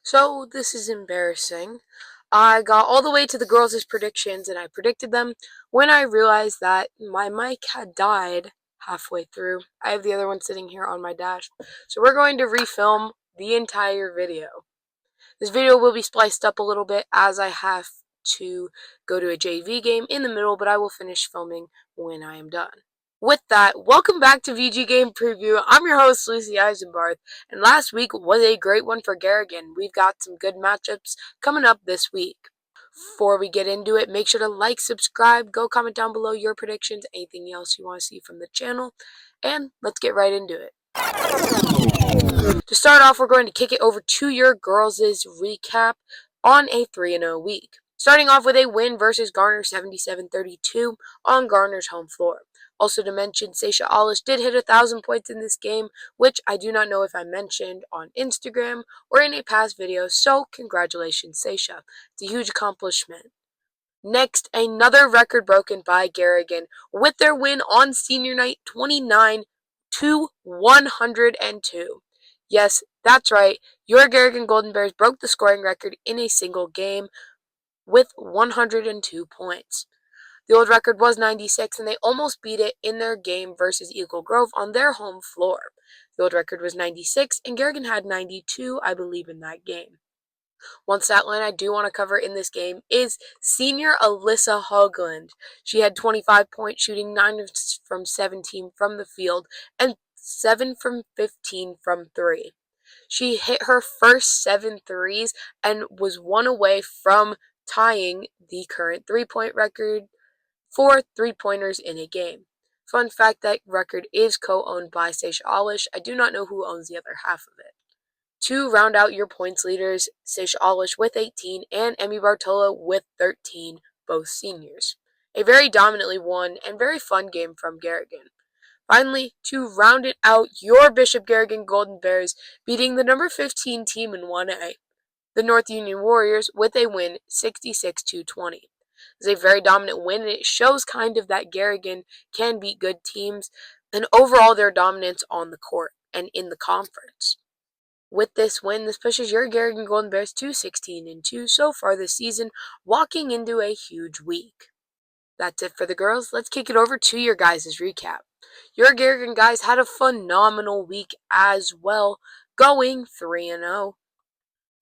So this is embarrassing. I got all the way to the girls' predictions and I predicted them when I realized that my mic had died halfway through. I have the other one sitting here on my dash. So we're going to refilm the entire video. This video will be spliced up a little bit as I have to go to a JV game in the middle, but I will finish filming when I am done. With that, welcome back to VG Game Preview. I'm your host, Lucy Eisenbarth, and last week was a great one for Garrigan. We've got some good matchups coming up this week. Before we get into it, make sure to like, subscribe, go comment down below your predictions, anything else you want to see from the channel, and let's get right into it. To start off, we're going to kick it over to your girls' recap on a 3-0 week. Starting off with a win versus Garner 77-32 on Garner's home floor. Also to mention, Seisha Alish did hit 1,000 points in this game, which I do not know if I mentioned on Instagram or in a past video, so congratulations, Seisha. It's a huge accomplishment. Next, another record broken by Garrigan with their win on senior night 29-102. Yes, that's right, your Garrigan Golden Bears broke the scoring record in a single game with 102 points. The old record was 96, and they almost beat it in their game versus Eagle Grove on their home floor. The old record was 96, and Garrigan had 92, I believe, in that game. One stat line I do want to cover in this game is senior Alyssa Hoagland. She had 25 points, shooting 9 from 17 from the field and 7 from 15 from 3. She hit her first 7 threes and was 1 away from tying the current 3-point record for 3-pointers in a game. Fun fact, that record is co-owned by Seisha Alish. I do not know who owns the other half of it. To round out your points leaders, Seisha Alish with 18 and Emmy Bartola with 13, both seniors. A very dominantly won and very fun game from Garrigan. Finally, to round it out, your Bishop Garrigan Golden Bears beating the number 15 team in 1A, the North Union Warriors, with a win 66-20. It's a very dominant win, and it shows kind of that Garrigan can beat good teams and overall their dominance on the court and in the conference. With this win, this pushes your Garrigan Golden Bears to 16-2 so far this season, walking into a huge week. That's it for the girls. Let's kick it over to your guys' recap. Your Garrigan guys had a phenomenal week as well, going 3-0.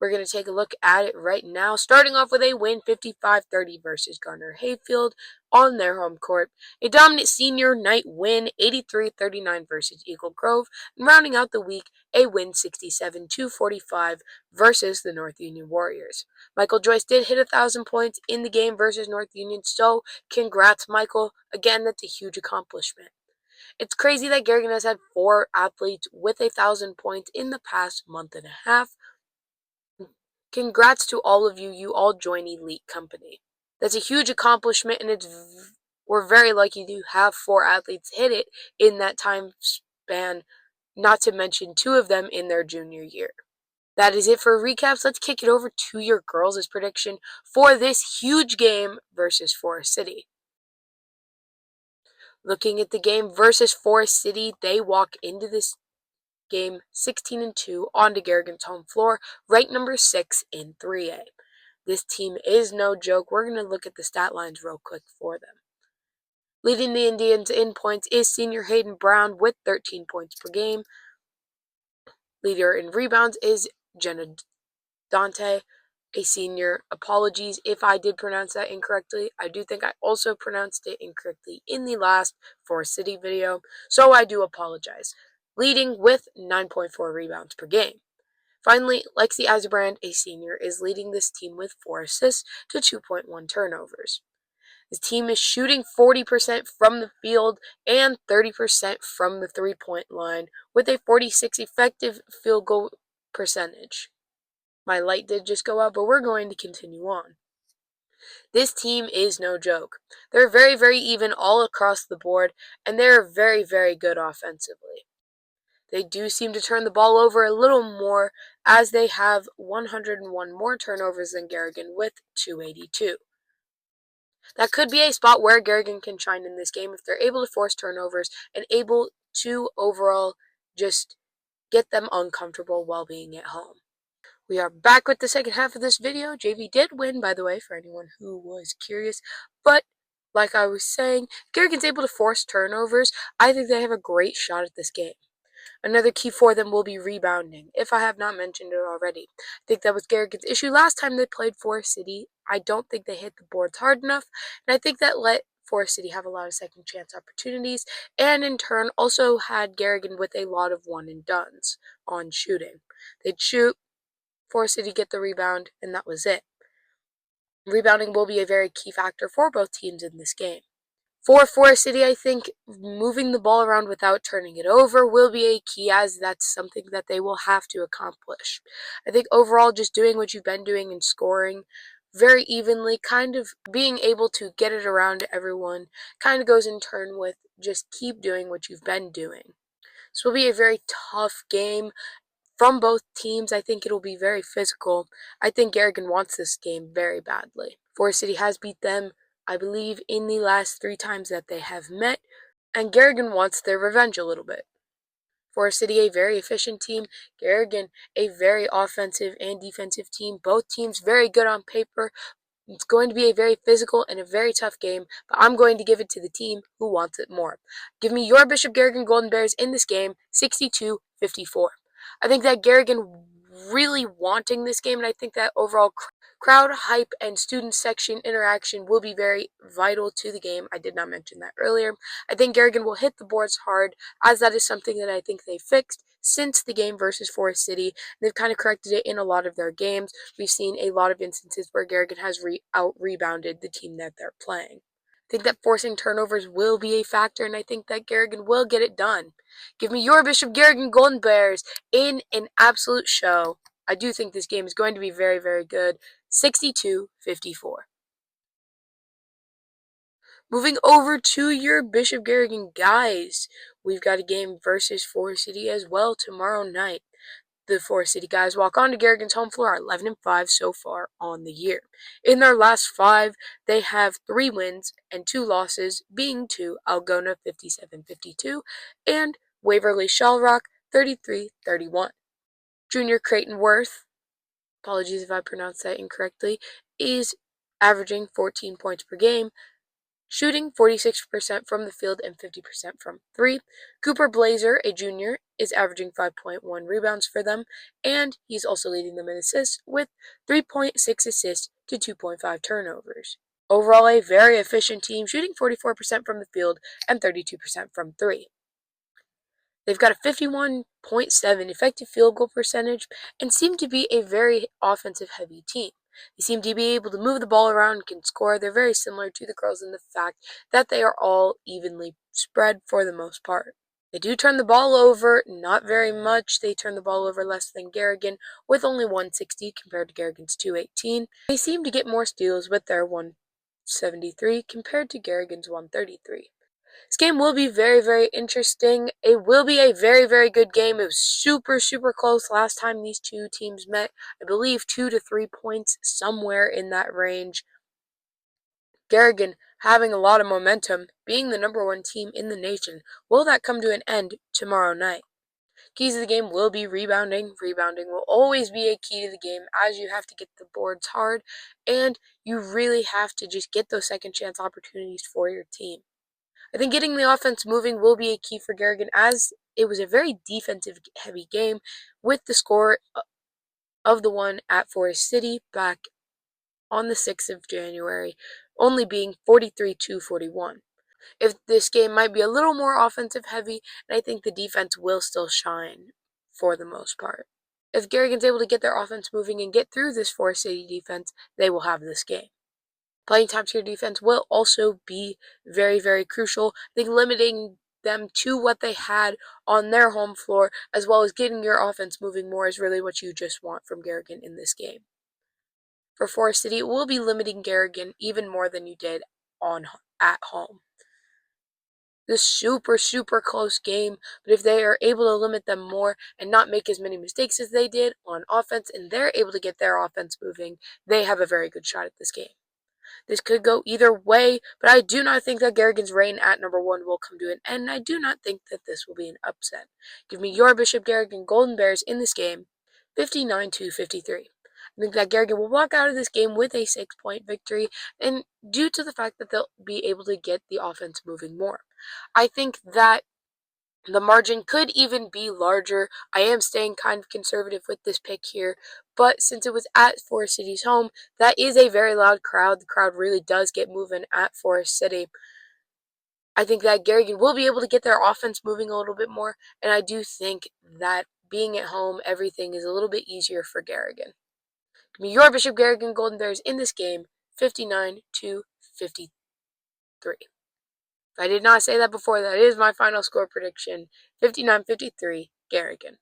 We're going to take a look at it right now, starting off with a win 55-30 versus Garner Hayfield on their home court. A dominant senior night win 83-39 versus Eagle Grove, and rounding out the week, a win 67-45 versus the North Union Warriors. Michael Joyce did hit 1,000 points in the game versus North Union, so congrats, Michael. Again, that's a huge accomplishment. It's crazy that Garrigan has had 4 athletes with 1,000 points in the past month and a half. Congrats to all of you. You all join elite company. That's a huge accomplishment, and we're very lucky to have 4 athletes hit it in that time span, not to mention 2 of them in their junior year. That is it for recaps. Let's kick it over to your girls' prediction for this huge game versus Foreset City. Looking at the game versus Foreset City, they walk into this game 16-2 onto Garrigan's home floor, ranked number 6 in 3A. This team is no joke. We're going to look at the stat lines real quick for them. Leading the Indians in points is senior Hayden Brown with 13 points per game. Leader in rebounds is Jenna Dante, a senior. Apologies if I did pronounce that incorrectly. I do think I also pronounced it incorrectly in the last Foreset City video, so I do apologize. Leading with 9.4 rebounds per game. Finally, Lexi Eisenbarth, a senior, is leading this team with 4 assists to 2.1 turnovers. This team is shooting 40% from the field and 30% from the 3-point line with a 46 effective field goal percentage. My light did just go out, but we're going to continue on. This team is no joke. They're very, very even all across the board, and they're very, very good offensively. They do seem to turn the ball over a little more, as they have 101 more turnovers than Garrigan with 282. That could be a spot where Garrigan can shine in this game if they're able to force turnovers and able to overall just get them uncomfortable while being at home. We are back with the second half of this video. JV did win, by the way, for anyone who was curious. But, like I was saying, Garrigan's able to force turnovers. I think they have a great shot at this game. Another key for them will be rebounding, if I have not mentioned it already. I think that was Garrigan's issue last time they played Foreset City. I don't think they hit the boards hard enough, and I think that let Foreset City have a lot of second chance opportunities, and in turn also had Garrigan with a lot of one and dones on shooting. They'd shoot, Foreset City get the rebound, and that was it. Rebounding will be a very key factor for both teams in this game. For Foreset City, I think moving the ball around without turning it over will be a key, as that's something that they will have to accomplish. I think overall, just doing what you've been doing and scoring very evenly, kind of being able to get it around to everyone, kind of goes in turn with just keep doing what you've been doing. This will be a very tough game from both teams. I think it'll be very physical. I think Garrigan wants this game very badly. Foreset City has beat them, I believe, in the last 3 times that they have met, and Garrigan wants their revenge a little bit. Foreset City, a very efficient team. Garrigan, a very offensive and defensive team. Both teams very good on paper. It's going to be a very physical and a very tough game, but I'm going to give it to the team who wants it more. Give me your Bishop Garrigan Golden Bears in this game, 62-54. I think that Garrigan really wanting this game, and I think that overall crowd hype and student section interaction will be very vital to the game. I did not mention that earlier. I think Garrigan will hit the boards hard, as that is something that I think they fixed since the game versus Foreset City. They've kind of corrected it in a lot of their games. We've seen a lot of instances where Garrigan has out-rebounded the team that they're playing. I think that forcing turnovers will be a factor, and I think that Garrigan will get it done. Give me your Bishop Garrigan Golden Bears in an absolute show. I do think this game is going to be very, very good. 62-54. Moving over to your Bishop Garrigan guys, we've got a game versus Foreset City as well tomorrow night. The Foreset City guys walk on to Garrigan's home floor, 11-5 so far on the year. In their last 5, they have 3 wins and 2 losses, being to Algona 57-52 and Waverly Shellrock 33-31. Junior Creighton Worth, apologies if I pronounced that incorrectly, is averaging 14 points per game, shooting 46% from the field and 50% from 3. Cooper Blazer, a junior, is averaging 5.1 rebounds for them, and he's also leading them in assists with 3.6 assists to 2.5 turnovers. Overall, a very efficient team, shooting 44% from the field and 32% from 3. They've got a 51.7 effective field goal percentage and seem to be a very offensive-heavy team. They seem to be able to move the ball around and can score. They're very similar to the girls in the fact that they are all evenly spread for the most part. They do turn the ball over, not very much. They turn the ball over less than Garrigan, with only 160 compared to Garrigan's 218. They seem to get more steals with their 173 compared to Garrigan's 133. This game will be very, very interesting. It will be a very, very good game. It was super, super close last time these two teams met. I believe 2 to 3 points, somewhere in that range. Garrigan having a lot of momentum, being the #1 team in the nation. Will that come to an end tomorrow night? Keys of the game will be rebounding. Rebounding will always be a key to the game, as you have to get the boards hard, and you really have to just get those second chance opportunities for your team. I think getting the offense moving will be a key for Garrigan, as it was a very defensive-heavy game with the score of the one at Foreset City back on the 6th of January, only being 43-41. If this game might be a little more offensive-heavy, and I think the defense will still shine for the most part. If Garrigan's able to get their offense moving and get through this Foreset City defense, they will have this game. Playing top-tier defense will also be very, very crucial. I think limiting them to what they had on their home floor, as well as getting your offense moving more, is really what you just want from Garrigan in this game. For Foreset City, it will be limiting Garrigan even more than you did at home. This super, super close game, but if they are able to limit them more and not make as many mistakes as they did on offense, and they're able to get their offense moving, they have a very good shot at this game. This could go either way, but I do not think that Garrigan's reign at #1 will come to an end, and I do not think that this will be an upset. Give me your Bishop Garrigan Golden Bears in this game, 59-53. I think that Garrigan will walk out of this game with a 6-point victory, and due to the fact that they'll be able to get the offense moving more. I think that the margin could even be larger. I am staying kind of conservative with this pick here, but since it was at Forest City's home, that is a very loud crowd. The crowd really does get moving at Forest City. I think that Garrigan will be able to get their offense moving a little bit more, and I do think that being at home, everything is a little bit easier for Garrigan. Give me your Bishop Garrigan Golden Bears in this game, 59-53. If I did not say that before, that is my final score prediction, 59-53, Garrigan.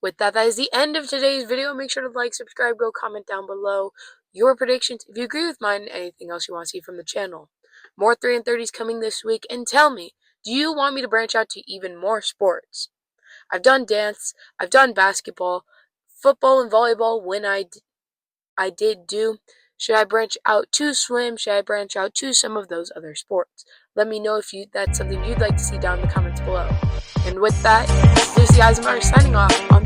With that, that is the end of today's video. Make sure to like, subscribe, go comment down below your predictions if you agree with mine and anything else you want to see from the channel. More 3 and 30s coming this week, and tell me, do you want me to branch out to even more sports? I've done dance, I've done basketball, football and volleyball when I did do. Should I branch out to swim? Should I branch out to some of those other sports? Let me know if that's something you'd like to see down in the comments below. And with that, Lucy Eisenbarth signing off on